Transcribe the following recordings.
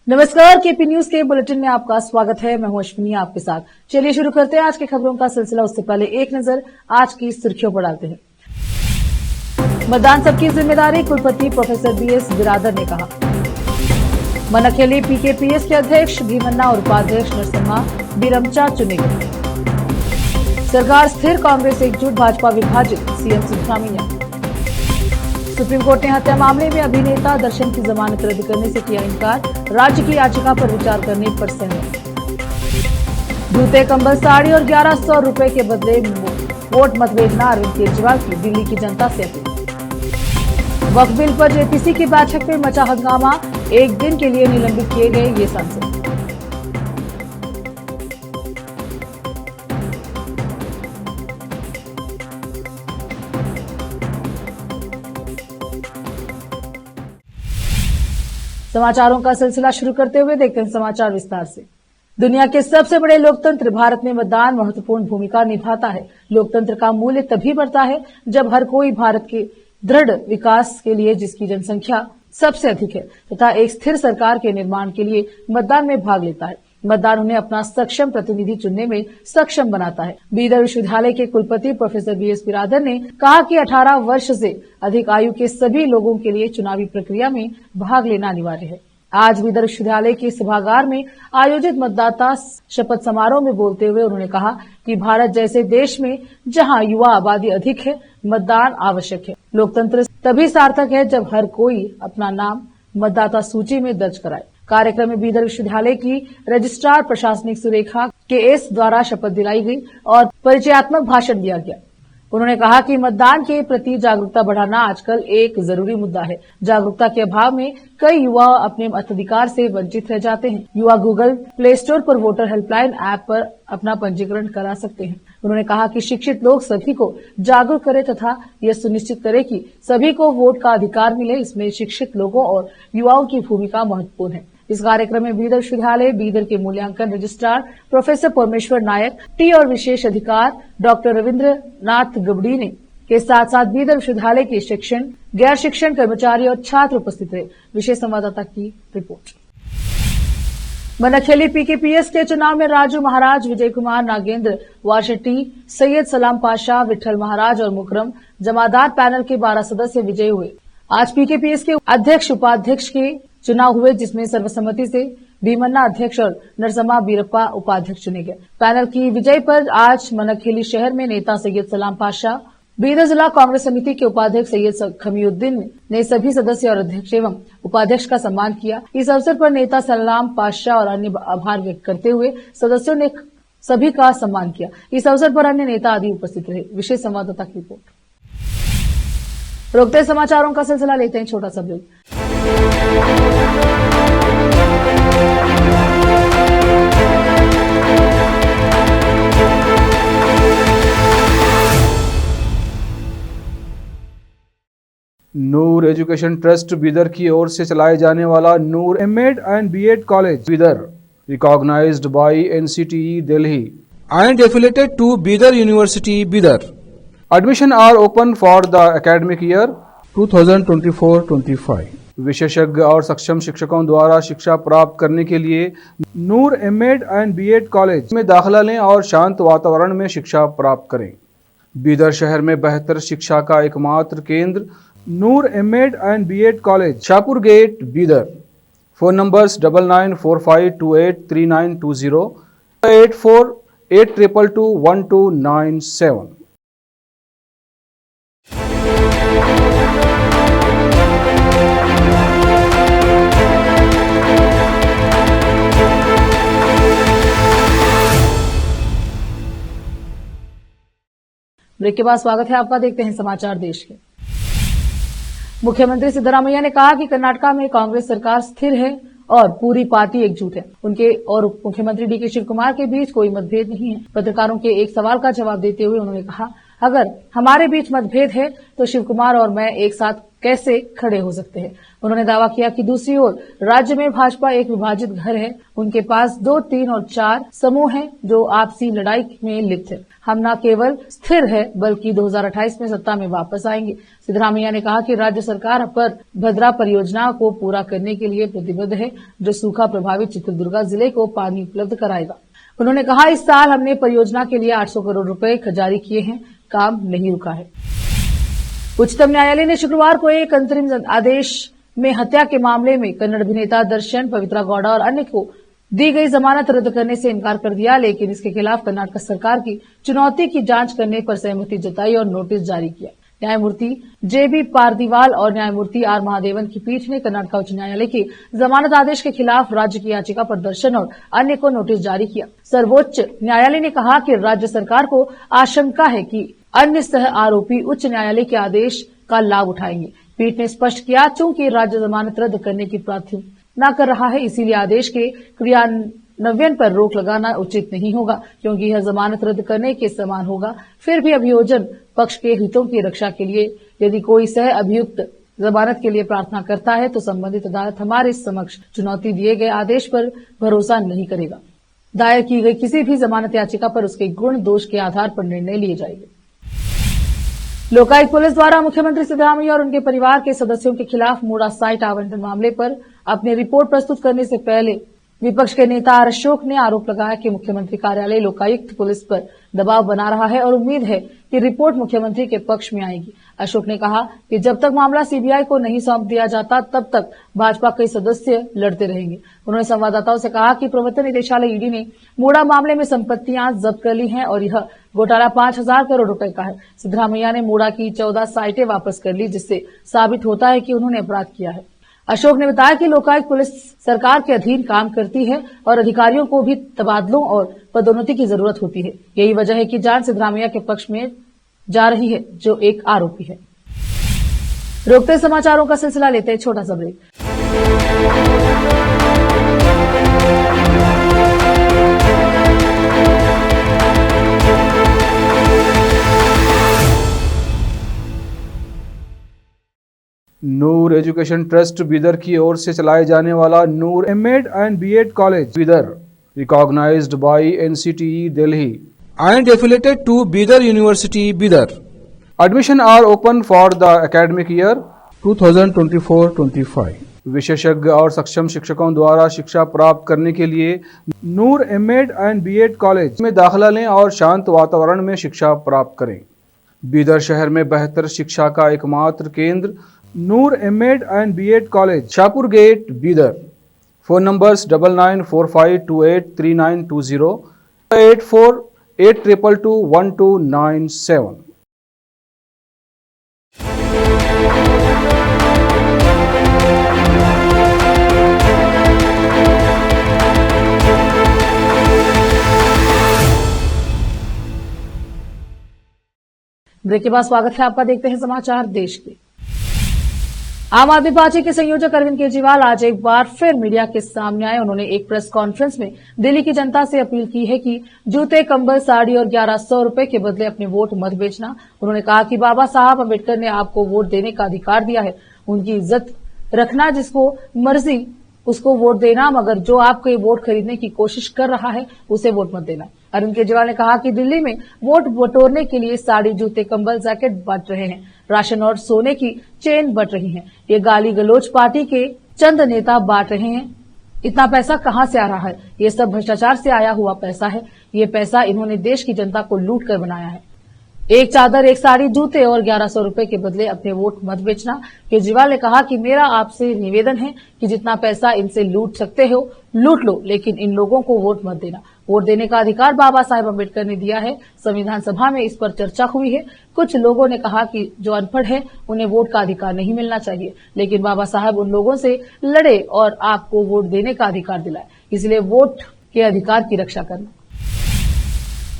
नमस्कार, KP news के bulletin में आपका स्वागत है। मैं हूं अश्विनी आपके साथ। चलिए शुरू करते हैं आज की खबरों का सिलसिला। उससे पहले एक नजर आज की सुर्खियों पर डालते हैं। मतदान सबकी जिम्मेदारी, कुलपति प्रोफेसर बीएस बिरादर ने कहा। मनखेली पीकेपीएस के अध्यक्ष भीमन्ना और उपाध्यक्ष नरसिम्हा बीरमचा चुने गए। सरकार स्थिर, कांग्रेस एकजुट, भाजपा विभाजित, सीएम सिद्धरामैया। सुप्रीम कोर्ट ने हत्या मामले में अभिनेता दर्शन की जमानत रद्द करने से किया इनकार। राज्य की याचिका पर विचार करने पर सहमत। जूते, कंबल, साड़ी और 1100 रुपए के बदले वोट मत भेजना, अरविंद केजरीवाल की दिल्ली की जनता से अपील। वक्फ बिल पर जेपीसी की बैठक में मचा हंगामा, एक दिन के लिए निलंबित किए गए ये सांसद। समाचारों का सिलसिला शुरू करते हुए देखते हैं समाचार विस्तार से। दुनिया के सबसे बड़े लोकतंत्र भारत में मतदान महत्वपूर्ण भूमिका निभाता है। लोकतंत्र का मूल्य तभी बढ़ता है जब हर कोई भारत के दृढ़ विकास के लिए, जिसकी जनसंख्या सबसे अधिक है, तथा एक स्थिर सरकार के निर्माण के लिए मतदान में भाग लेता है। मतदान उन्हें अपना सक्षम प्रतिनिधि चुनने में सक्षम बनाता है। बीदर विश्वविद्यालय के कुलपति प्रोफेसर बीएस बिरादर ने कहा कि 18 वर्ष से अधिक आयु के सभी लोगों के लिए चुनावी प्रक्रिया में भाग लेना अनिवार्य है। आज बीदर विश्वविद्यालय के सभागार में आयोजित मतदाता शपथ समारोह में बोलते हुए उन्होंने कहा कि भारत जैसे देश में जहां युवा आबादी अधिक है, मतदान आवश्यक है। लोकतंत्र तभी सार्थक है जब हर कोई अपना नाम मतदाता सूची में दर्ज कराए। कार्यक्रम में बीदर विश्वविद्यालय की रजिस्ट्रार प्रशासनिक सुरेखा के एस द्वारा शपथ दिलाई गई और परिचयात्मक भाषण दिया गया। उन्होंने कहा कि मतदान के प्रति जागरूकता बढ़ाना आजकल एक जरूरी मुद्दा है। जागरूकता के अभाव में कई युवा अपने मताधिकार से वंचित रह जाते हैं। युवा गूगल प्ले स्टोर पर वोटर हेल्पलाइन ऐप पर अपना पंजीकरण करा सकते हैं। उन्होंने कहा कि शिक्षित लोग सभी को जागरूक करें तथा यह सुनिश्चित करें कि सभी को वोट का अधिकार मिले। इसमें शिक्षित लोगों और युवाओं की भूमिका महत्वपूर्ण है। इस कार्यक्रम में बीदर विश्वविद्यालय बीदर के मूल्यांकन रजिस्ट्रार प्रोफेसर परमेश्वर नायक, टी और विशेष अधिकार डॉक्टर रविन्द्र नाथ गबड़ी ने के साथ साथ बीदर विश्वविद्यालय के शिक्षण, गैर शिक्षण कर्मचारी और छात्र उपस्थित रहे। विशेष संवाददाता की रिपोर्ट। मनखेली पीकेपीएस के चुनाव में राजू महाराज, विजय कुमार, नागेंद्र वाशेट्टी, सैयद सलाम पाशा, विठल महाराज और मुकरम जमादार पैनल के 12 सदस्य विजयी हुए। आज पीकेपीएस के अध्यक्ष उपाध्यक्ष के चुनाव हुए, जिसमें सर्वसम्मति से भीमन्ना अध्यक्ष और नरसिम्हा बीरप्पा उपाध्यक्ष चुने गए। पैनल की विजय पर आज मनखेली शहर में नेता सैयद सलाम पाशा, बीदर जिला कांग्रेस समिति के उपाध्यक्ष सैयद खमीउद्दीन ने सभी सदस्य और अध्यक्ष एवं उपाध्यक्ष का सम्मान किया। इस अवसर पर नेता सलाम पाशा और अन्य आभार व्यक्त करते हुए सदस्यों ने सभी का सम्मान किया। इस अवसर पर अन्य नेता आदि उपस्थित रहे। विशेष संवाददाता की रिपोर्ट। रोकते समाचारों का सिलसिला, लेते हैं छोटा सा break. Noor education trust Bidar की ओर से चलाए जाने वाला Noor MEd and BEd college Bidar, recognised by NCTE Delhi and affiliated to Bidar University, Bidar. Admission are open for the academic year 2024-25. विशेषज्ञ और सक्षम शिक्षकों द्वारा शिक्षा प्राप्त करने के लिए नूर एमएड एंड बीएड कॉलेज में दाखिला लें और शांत वातावरण में शिक्षा प्राप्त करें। बीदर शहर में बेहतर शिक्षा का एकमात्र केंद्र Noor MEd and BEd college, Shahpur gate, Bidar. Phone numbers 9945283920, 8482221297। Break के बाद स्वागत है आपका। देखते हैं समाचार देश के। मुख्यमंत्री सिद्धरामैया ने कहा कि कर्नाटक में कांग्रेस सरकार स्थिर है और पूरी पार्टी एकजुट है। उनके और मुख्यमंत्री डीके शिव कुमार के बीच कोई मतभेद नहीं है। पत्रकारों के एक सवाल का जवाब देते हुए उन्होंने कहा अगर हमारे बीच मतभेद है तो शिव कुमार और मैं एक साथ कैसे खड़े हो सकते हैं। उन्होंने दावा किया कि दूसरी ओर राज्य में भाजपा एक विभाजित घर है। उनके पास 2, 3 और 4 समूह हैं जो आपसी लड़ाई में लिप्त है। हम न केवल स्थिर है बल्कि 2028 में सत्ता में वापस आएंगे। सिद्धरामैया ने कहा कि राज्य सरकार पर भद्रा परियोजना को पूरा करने के लिए प्रतिबद्ध है, जो सूखा प्रभावित चित्रदुर्गा जिले को पानी उपलब्ध कराएगा। उन्होंने कहा, इस साल हमने परियोजना के लिए 800 करोड़ रुपए जारी किए हैं, काम नहीं रुका है। उच्चतम न्यायालय ने शुक्रवार को एक अंतरिम आदेश में हत्या के मामले में कन्नड़ अभिनेता दर्शन, पवित्रा गौड़ा और अन्य को दी गई जमानत रद्द करने से इनकार कर दिया, लेकिन इसके खिलाफ कर्नाटक सरकार की चुनौती की जांच करने पर सहमति जताई और नोटिस जारी किया। न्यायमूर्ति जेबी पारदीवाल और न्यायमूर्ति आर महादेवन की पीठ ने कर्नाटक उच्च न्यायालय के जमानत आदेश के खिलाफ राज्य की याचिका पर दर्शन और अन्य को नोटिस जारी किया। सर्वोच्च न्यायालय ने कहा कि राज्य सरकार को आशंका है कि अन्य सह आरोपी उच्च न्यायालय के आदेश का लाभ उठाएंगे। पीठ ने स्पष्ट किया, चूंकि राज्य जमानत रद्द करने की प्रार्थना कर रहा है, इसीलिए आदेश के क्रियान्वयन पर रोक लगाना उचित नहीं होगा, क्योंकि यह जमानत रद्द करने के समान होगा। फिर भी अभियोजन पक्ष के हितों की रक्षा के लिए यदि कोई सह अभियुक्त जमानत के लिए प्रार्थना करता है तो संबंधित अदालत हमारे समक्ष चुनौती दिए गए आदेश पर भरोसा नहीं करेगा। दायर की गई किसी भी जमानत याचिका पर उसके गुण दोष के आधार पर निर्णय लिए जाएंगे। लोकायुक्त पुलिस द्वारा मुख्यमंत्री सिद्धरामैया और उनके परिवार के सदस्यों के खिलाफ मूडा साइट आवंटन मामले पर अपनी रिपोर्ट प्रस्तुत करने से पहले विपक्ष के नेता आर अशोक ने आरोप लगाया कि मुख्यमंत्री कार्यालय लोकायुक्त पुलिस पर दबाव बना रहा है और उम्मीद है कि रिपोर्ट मुख्यमंत्री के पक्ष में आएगी। अशोक ने कहा कि जब तक मामला सीबीआई को नहीं सौंप दिया जाता तब तक भाजपा के सदस्य लड़ते रहेंगे। उन्होंने संवाददाताओं से कहा कि प्रवर्तन निदेशालय ईडी ने मूडा मामले में संपत्तियां जब्त कर ली हैं और यह घोटाला 5,000 करोड़ रुपए का है। सिद्धरामैया ने मूडा की 14 साइटें वापस कर ली, जिससे साबित होता है कि उन्होंने अपराध किया है। अशोक ने बताया कि लोकायुक्त पुलिस सरकार के अधीन काम करती है और अधिकारियों को भी तबादलों और पदोन्नति की जरूरत होती है। यही वजह है कि जांच सिद्धरामैया के पक्ष में जा रही है, जो एक आरोपी है। रोकते समाचारों का सिलसिला लेते हैं छोटा सा break. Noor education trust Bidar की ओर से चलाए जाने वाला Noor MEd and BEd college Bidar, recognised by NCTE Delhi and affiliated to Bidar University, Bidar, admission are open for the academic year 2024-25. विशेषज्ञ और सक्षम शिक्षकों द्वारा शिक्षा प्राप्त करने के लिए नूर एमएड एंड बीएड कॉलेज में दाखिला लें और शांत वातावरण में शिक्षा प्राप्त करें। बीदर शहर में बेहतर शिक्षा का एकमात्र केंद्र Noor MEd and BEd college, Shahpur gate, Bidar. Phone numbers 9945283920, 8482221297। Break के बाद स्वागत है आपका। देखते हैं समाचार देश के। आम आदमी पार्टी के संयोजक अरविंद केजरीवाल आज एक बार फिर मीडिया के सामने आए। उन्होंने एक प्रेस कॉन्फ्रेंस में दिल्ली की जनता से अपील की है कि जूते, कंबल, साड़ी और 1100 रुपए के बदले अपने वोट मत बेचना। उन्होंने कहा कि बाबा साहब अम्बेडकर ने आपको वोट देने का अधिकार दिया है, उनकी इज्जत रखना, जिसको मर्जी उसको वोट देना, मगर जो आपको वोट खरीदने की कोशिश कर रहा है उसे वोट मत देना। अरविंद केजरीवाल ने कहा कि दिल्ली में वोट बटोरने के लिए साड़ी, जूते, कंबल, जैकेट बंट रहे हैं, राशन और सोने की चेन बंट रही हैं। ये गाली गलोच पार्टी के चंद नेता बांट रहे हैं। इतना पैसा कहां से आ रहा है? ये सब भ्रष्टाचार से आया हुआ पैसा है। ये पैसा इन्होंने देश की जनता को लूट कर बनाया है। एक चादर, एक साड़ी, जूते और 1100 रुपए के बदले अपने वोट मत बेचना। केजरीवाल ने कहा कि मेरा आपसे निवेदन है कि जितना पैसा इनसे लूट सकते हो लूट लो, लेकिन इन लोगों को वोट मत देना। वोट देने का अधिकार बाबा साहेब अम्बेडकर ने दिया है। संविधान सभा में इस पर चर्चा हुई है। कुछ लोगों ने कहा कि जो अनपढ़ है उन्हें वोट का अधिकार नहीं मिलना चाहिए, लेकिन बाबा साहेब उन लोगों से लड़े और आपको वोट देने का अधिकार दिलाए, इसलिए वोट के अधिकार की रक्षा करना।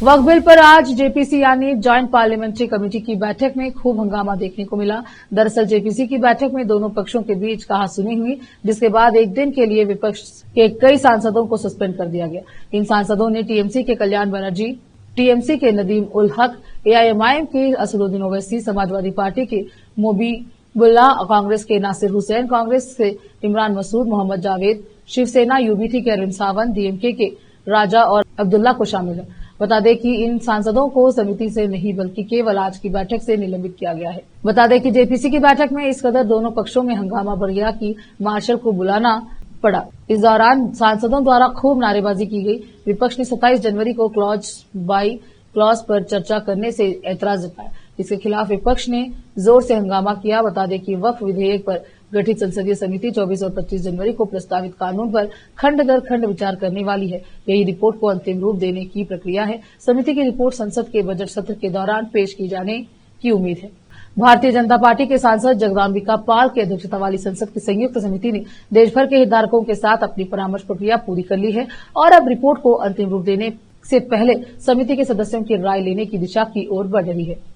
वक्फ बिल पर आज जेपीसी यानी ज्वाइंट पार्लियामेंट्री कमेटी की बैठक में खूब हंगामा देखने को मिला। दरअसल जेपीसी की बैठक में दोनों पक्षों के बीच कहासुनी हुई, जिसके बाद एक दिन के लिए विपक्ष के कई सांसदों को सस्पेंड कर दिया गया। इन सांसदों ने टीएमसी के कल्याण बनर्जी, टीएमसी के नदीम उल हक, एआईएमआईएम के असदुद्दीन ओवैसी, समाजवादी पार्टी के मोबीबुल्ला, कांग्रेस के नासिर हुसैन, कांग्रेस से इमरान मसूद, मोहम्मद जावेद, शिवसेना यूबीटी के अरविंद सावंत, डीएमके के राजा और अब्दुल्ला को शामिल है। बता दें कि इन सांसदों को समिति से नहीं बल्कि केवल आज की बैठक से निलंबित किया गया है। बता दें कि जेपीसी की बैठक में इस कदर दोनों पक्षों में हंगामा बढ़ गया कि मार्शल को बुलाना पड़ा। इस दौरान सांसदों द्वारा खूब नारेबाजी की गई। विपक्ष ने 27 जनवरी को क्लॉज बाई क्लॉज पर चर्चा करने से ऐतराज जताया। इसके खिलाफ विपक्ष ने जोर से हंगामा किया। बता दें कि वक्फ विधेयक पर गठित संसदीय समिति 24 और 25 जनवरी को प्रस्तावित कानून पर खंड दर खंड विचार करने वाली है। यही रिपोर्ट को अंतिम रूप देने की प्रक्रिया है। समिति की रिपोर्ट संसद के बजट सत्र के दौरान पेश की जाने की उम्मीद है। भारतीय जनता पार्टी के सांसद जगदाम्बिका पाल की अध्यक्षता वाली संसद की संयुक्त समिति ने देश भर के हितधारकों के साथ अपनी परामर्श प्रक्रिया पूरी कर ली है और अब रिपोर्ट को अंतिम रूप देने से पहले समिति के सदस्यों की राय लेने की दिशा की ओर बढ़ रही है।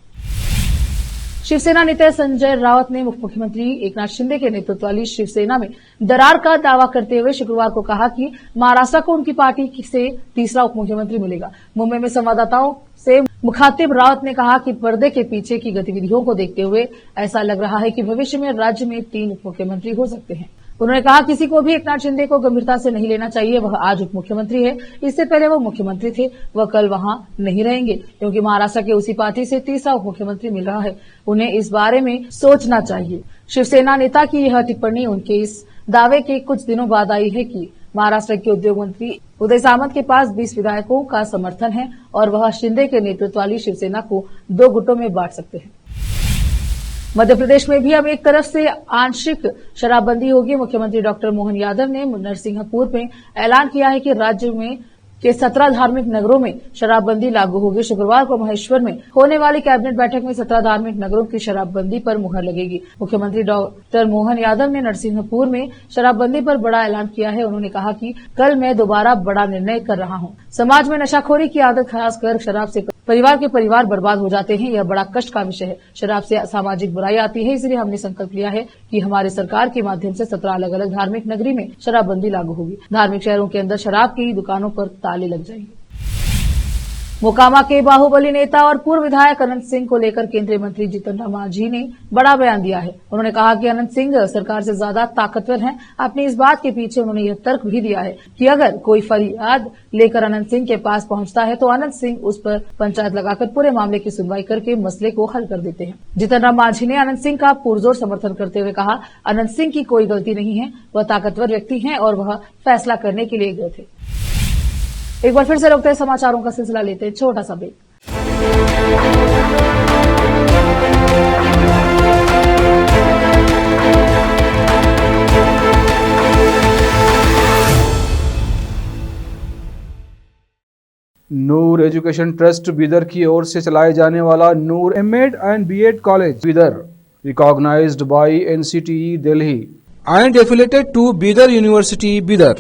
शिवसेना नेता संजय राउत ने मुख्यमंत्री एकनाथ शिंदे के नेतृत्व वाली शिवसेना में दरार का दावा करते हुए शुक्रवार को कहा कि महाराष्ट्र को उनकी पार्टी से तीसरा उप मुख्यमंत्री मिलेगा। मुंबई में संवाददाताओं से मुखातिब राउत ने कहा कि पर्दे के पीछे की गतिविधियों को देखते हुए ऐसा लग रहा है कि भविष्य में राज्य में 3 उप मुख्यमंत्री हो सकते हैं। उन्होंने कहा किसी को भी एकनाथ शिंदे को गंभीरता से नहीं लेना चाहिए। वह आज उप मुख्यमंत्री है, इससे पहले वो मुख्यमंत्री थे। वह कल वहां नहीं रहेंगे क्योंकि महाराष्ट्र के उसी पार्टी से तीसरा उप मुख्यमंत्री मिल रहा है। उन्हें इस बारे में सोचना चाहिए। शिवसेना नेता की यह टिप्पणी उनके इस दावे के कुछ दिनों बाद आई है कि महाराष्ट्र के उद्योग मंत्री उदय सामंत के पास 20 विधायकों का समर्थन है और वह शिंदे के नेतृत्व वाली शिवसेना को 2 गुटों में बांट सकते हैं। मध्य प्रदेश में भी अब एक तरफ से आंशिक शराबबंदी होगी। मुख्यमंत्री डॉक्टर मोहन यादव ने नरसिंहपुर में ऐलान किया है कि राज्य में के 17 धार्मिक नगरों में शराबबंदी लागू होगी। शुक्रवार को महेश्वर में होने वाली कैबिनेट बैठक में 17 धार्मिक नगरों की शराबबंदी पर मुहर लगेगी। मुख्यमंत्री डॉक्टर मोहन यादव ने नरसिंहपुर में शराबबंदी पर बड़ा ऐलान किया है। उन्होंने कहा कि कल मैं दोबारा बड़ा निर्णय कर रहा हूं। समाज में नशाखोरी की आदत, खासकर शराब से परिवार के परिवार बर्बाद हो जाते हैं। यह बड़ा कष्ट का विषय है। शराब से सामाजिक बुराई आती है, इसलिए हमने संकल्प लिया है कि हमारी सरकार के माध्यम से 17 अलग अलग धार्मिक नगरी में शराबबंदी लागू होगी। धार्मिक शहरों के अंदर शराब की दुकानों पर ताले लग जाएंगे। मोकामा के बाहुबली नेता और पूर्व विधायक अनंत सिंह को लेकर केंद्रीय मंत्री जीतन राम मांझी ने बड़ा बयान दिया है। उन्होंने कहा कि अनंत सिंह सरकार से ज्यादा ताकतवर हैं। अपनी इस बात के पीछे उन्होंने यह तर्क भी दिया है कि अगर कोई फरियाद लेकर अनंत सिंह के पास पहुंचता है तो अनंत सिंह उस पर पंचायत लगाकर पूरे मामले की सुनवाई करके मसले को हल कर देते हैं। जीतन राम मांझी ने अनंत सिंह का पुरजोर समर्थन करते हुए कहा, अनंत सिंह की कोई गलती नहीं है, वह ताकतवर व्यक्ति हैं और वह फैसला करने के लिए गए थे। एक बार फिर से रोकते हैं समाचारों का सिलसिला, लेते हैं छोटा सा break. Noor education trust Bidar की ओर से चलाए जाने वाला Noor MEd and BEd college Bidar, recognised by NCTE Delhi and affiliated to Bidar University, Bidar.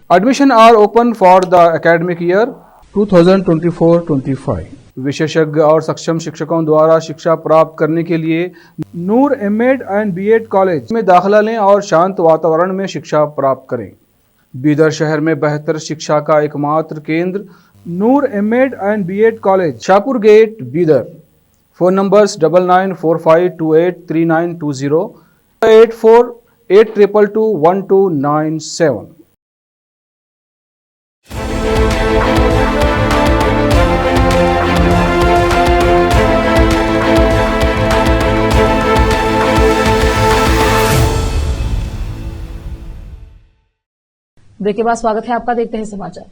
Admission are open for the academic year 2024-25. विशेषज्ञ और सक्षम शिक्षकों द्वारा शिक्षा प्राप्त करने के लिए नूर एमएड एंड बीएड कॉलेज में दाखिला लें और शांत वातावरण में शिक्षा प्राप्त करें। बीदर शहर में बेहतर शिक्षा का एकमात्र केंद्र Noor MEd and BEd college, Shahpur gate, Bidar. Phone numbers 9945283920, 8482221297। Break के बाद स्वागत है आपका। देखते हैं समाचार।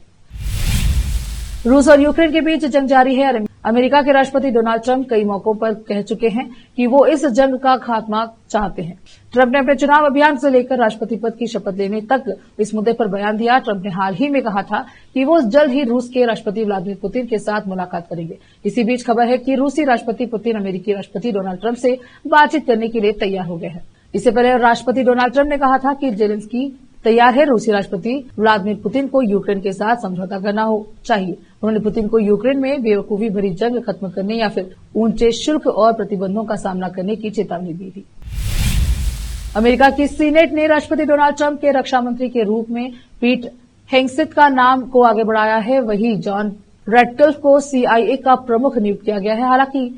रूस और यूक्रेन के बीच जंग जारी है। अमेरिका के राष्ट्रपति डोनाल्ड ट्रंप कई मौकों पर कह चुके हैं कि वो इस जंग का खात्मा चाहते हैं। ट्रंप ने अपने चुनाव अभियान से लेकर राष्ट्रपति पद की शपथ लेने तक इस मुद्दे पर बयान दिया। ट्रंप ने हाल ही में कहा था कि वो जल्द ही रूस के राष्ट्रपति व्लादिमीर पुतिन के साथ मुलाकात करेंगे। इसी बीच खबर है कि रूसी राष्ट्रपति पुतिन अमेरिकी राष्ट्रपति डोनाल्ड ट्रंप से बातचीत करने के लिए तैयार हो गए हैं। इससे पहले राष्ट्रपति डोनाल्ड ट्रंप ने कहा था कि जेलेंस्की तैयार है। रूसी राष्ट्रपति व्लादिमीर पुतिन को यूक्रेन के साथ समझौता करना चाहिए। उन्होंने पुतिन को यूक्रेन में बेवकूफी भरी जंग खत्म करने या फिर ऊंचे शुल्क और प्रतिबंधों का सामना करने की चेतावनी दी थी। अमेरिका की सीनेट ने राष्ट्रपति डोनाल्ड ट्रंप के रक्षा मंत्री के रूप में पीट हेगसेथ का नाम को आगे बढ़ाया है। वहीं जॉन रेडक्लिफ को CIA का प्रमुख नियुक्त किया गया है। हालांकि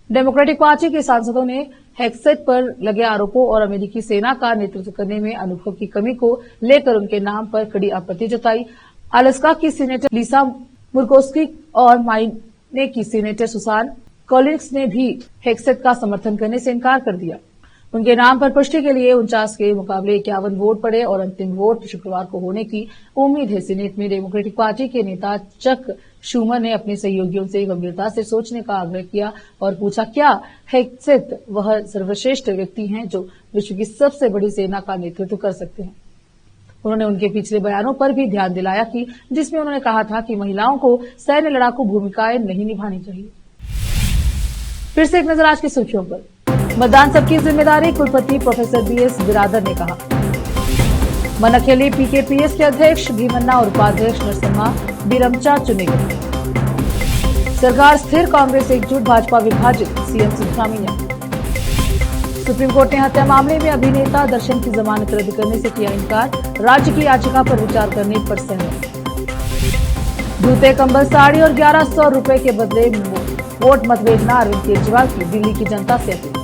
डेमोक्रेटिक पार्टी के सांसदों ने हेक्सेट पर लगे आरोपों और अमेरिकी सेना का नेतृत्व करने में अनुभव की कमी को लेकर उनके नाम पर कड़ी आपत्ति जताई। अलास्का की सीनेटर लिसा मुर्कोस्की और माइने की सीनेटर सुसान कॉलिन्स ने भी हेक्सेट का समर्थन करने से इनकार कर दिया। उनके नाम पर पुष्टि के लिए 49 के मुकाबले 51 वोट पड़े और अंतिम वोट शुक्रवार को होने की उम्मीद है। सीनेट में डेमोक्रेटिक पार्टी के नेता चक शूमर ने अपने सहयोगियों से गंभीरता से सोचने का आग्रह किया और पूछा, क्या हेक्सेट वह सर्वश्रेष्ठ व्यक्ति हैं जो विश्व की सबसे बड़ी सेना का नेतृत्व कर सकते हैं। उन्होंने उनके पिछले बयानों पर भी ध्यान दिलाया कि जिसमें उन्होंने कहा था कि महिलाओं को सैन्य लड़ाकू भूमिकाएं नहीं निभानी चाहिए। फिर से एक नजर आज की सुर्खियों पर। मतदान सबकी जिम्मेदारी, कुलपति प्रोफेसर BS बिरादर ने कहा। मनखेली PKPS के अध्यक्ष भीमन्ना और उपाध्यक्ष नरसिम्हा बिरमचा चुने गए। सरकार स्थिर, कांग्रेस एकजुट, भाजपा विभाजित, CM सिद्धरामैया। सुप्रीम कोर्ट ने हत्या मामले में अभिनेता दर्शन की जमानत रद्द करने से किया इनकार। राज्य की याचिका पर विचार करने पर सहमत। जूते, कंबल, साड़ी और 1100 रुपए के बदले वोट मत भेजना, अरविंद केजरीवाल की दिल्ली की जनता से अपील।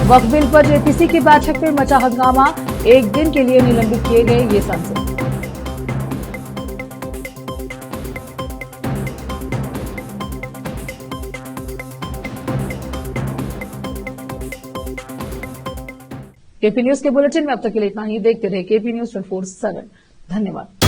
वक्फ बिल पर JPC की बैठक में मचा हंगामा, एक दिन के लिए निलंबित किए गए ये सांसद। KP न्यूज के बुलेटिन में अब तक के लिए इतना ही। देखते रहे KP News 24/7। धन्यवाद।